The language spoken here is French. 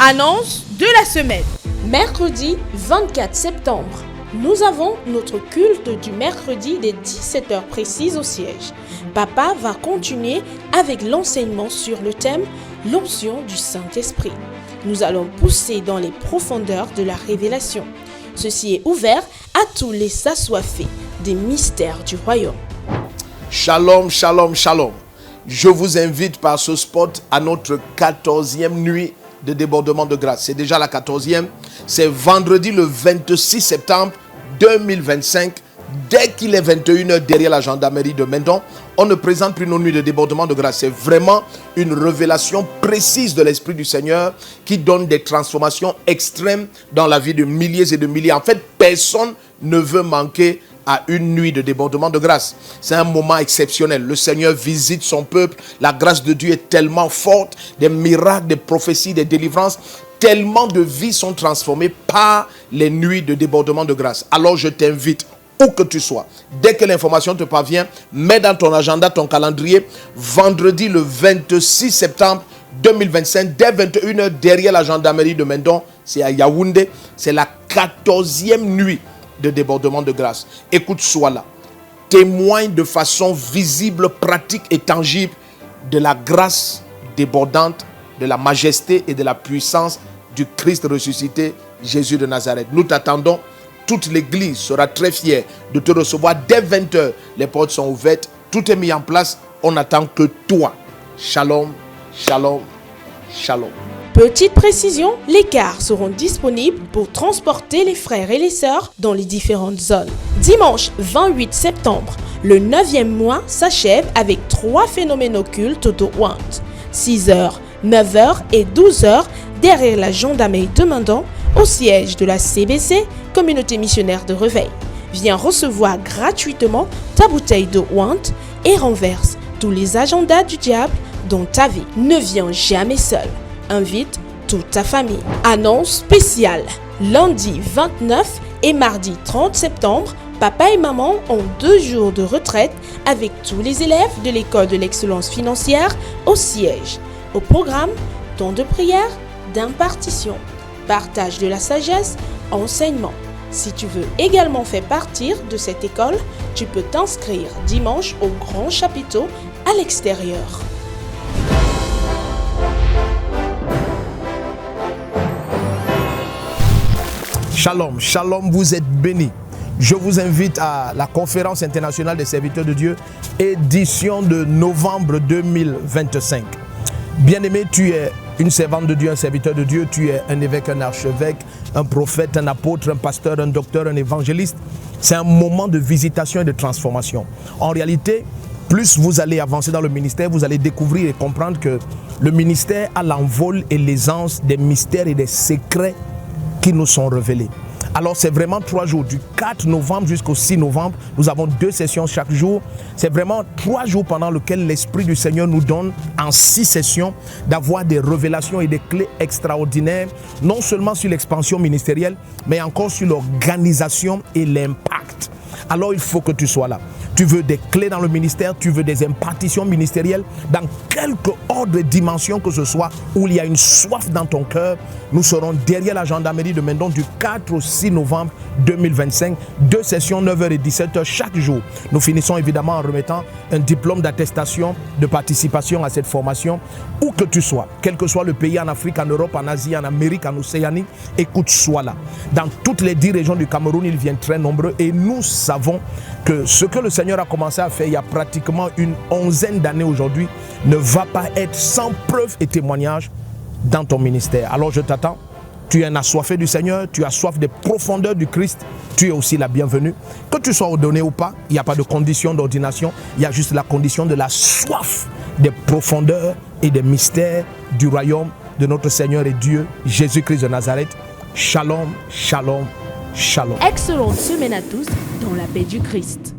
Annonce de la semaine. Mercredi 24 septembre, nous avons notre culte du mercredi dès 17h précises au siège. Papa va continuer avec l'enseignement sur le thème « L'onction du Saint-Esprit ». Nous allons pousser dans les profondeurs de la révélation. Ceci est ouvert à tous les assoiffés des mystères du royaume. Shalom, shalom, shalom. Je vous invite par ce spot à notre 14e nuit de débordement de grâce. C'est déjà la 14e. C'est vendredi le 26 septembre 2025. Dès qu'il est 21h derrière la gendarmerie de Mendon, on ne présente plus nos nuits de débordement de grâce. C'est vraiment une révélation précise de l'Esprit du Seigneur qui donne des transformations extrêmes dans la vie de milliers et de milliers. En fait, personne ne veut manquer à une nuit de débordement de grâce. C'est un moment exceptionnel. Le Seigneur visite son peuple. La grâce de Dieu est tellement forte. Des miracles, des prophéties, des délivrances. Tellement de vies sont transformées par les nuits de débordement de grâce. Alors je t'invite, où que tu sois, dès que l'information te parvient, mets dans ton agenda, ton calendrier, vendredi le 26 septembre 2025, dès 21h, derrière la gendarmerie de Mendon, c'est à Yaoundé, c'est la 14e nuit de débordement de grâce. Écoute, sois là. Témoigne de façon visible, pratique et tangible de la grâce débordante, de la majesté et de la puissance du Christ ressuscité, Jésus de Nazareth. Nous t'attendons. Toute l'église sera très fière de te recevoir dès 20h. Les portes sont ouvertes. Tout est mis en place. On n'attend que toi. Shalom, shalom, shalom. Petite précision, les cars seront disponibles pour transporter les frères et les sœurs dans les différentes zones. Dimanche 28 septembre, le 9e mois s'achève avec 3 phénomènes occultes de Wand. 6h, 9h et 12h derrière la gendarmerie de Mendon au siège de la CBC, Communauté missionnaire de Réveil. Viens recevoir gratuitement ta bouteille de Wand et renverse tous les agendas du diable dans ta vie. Ne viens jamais seul. Invite toute ta famille. Annonce spéciale. Lundi 29 et mardi 30 septembre, papa et maman ont 2 jours de retraite avec tous les élèves de l'école de l'excellence financière au siège. Au programme, temps de prière, d'impartition, partage de la sagesse, enseignement. Si tu veux également faire partie de cette école, tu peux t'inscrire dimanche au grand chapiteau à l'extérieur. Shalom, shalom, vous êtes bénis. Je vous invite à la conférence internationale des serviteurs de Dieu, édition de novembre 2025. Bien-aimé, tu es une servante de Dieu, un serviteur de Dieu, tu es un évêque, un archevêque, un prophète, un apôtre, un pasteur, un docteur, un évangéliste. C'est un moment de visitation et de transformation. En réalité, plus vous allez avancer dans le ministère, vous allez découvrir et comprendre que le ministère a l'envol et l'aisance des mystères et des secrets qui nous sont révélés. Alors c'est vraiment 3 jours, du 4 novembre jusqu'au 6 novembre. Nous avons 2 sessions chaque jour. C'est vraiment 3 jours pendant lesquels l'Esprit du Seigneur nous donne en 6 sessions d'avoir des révélations et des clés extraordinaires, non seulement sur l'expansion ministérielle, mais encore sur l'organisation et l'impact. Alors il faut que tu sois là. Tu veux des clés dans le ministère, tu veux des impartitions ministérielles dans quelque ordre et dimension que ce soit, où il y a une soif dans ton cœur. Nous serons derrière la gendarmerie de Mendon du 4 au 6 novembre 2025. 2 sessions, 9h et 17h chaque jour. Nous finissons évidemment en remettant un diplôme d'attestation de participation à cette formation. Où que tu sois, quel que soit le pays, en Afrique, en Europe, en Asie, en Amérique, en Océanie, écoute, sois là. Dans toutes les 10 régions du Cameroun, ils viennent très nombreux et nous savons que ce que le Seigneur a commencé à faire il y a pratiquement une 11aine d'années aujourd'hui ne va pas être sans preuve et témoignage dans ton ministère. Alors je t'attends. Tu es un assoiffé du Seigneur, tu as soif des profondeurs du Christ, tu es aussi la bienvenue. Que tu sois ordonné ou pas, il n'y a pas de condition d'ordination, il y a juste la condition de la soif des profondeurs et des mystères du royaume de notre Seigneur et Dieu, Jésus-Christ de Nazareth. Shalom, shalom, shalom. Excellente semaine à tous dans la paix du Christ.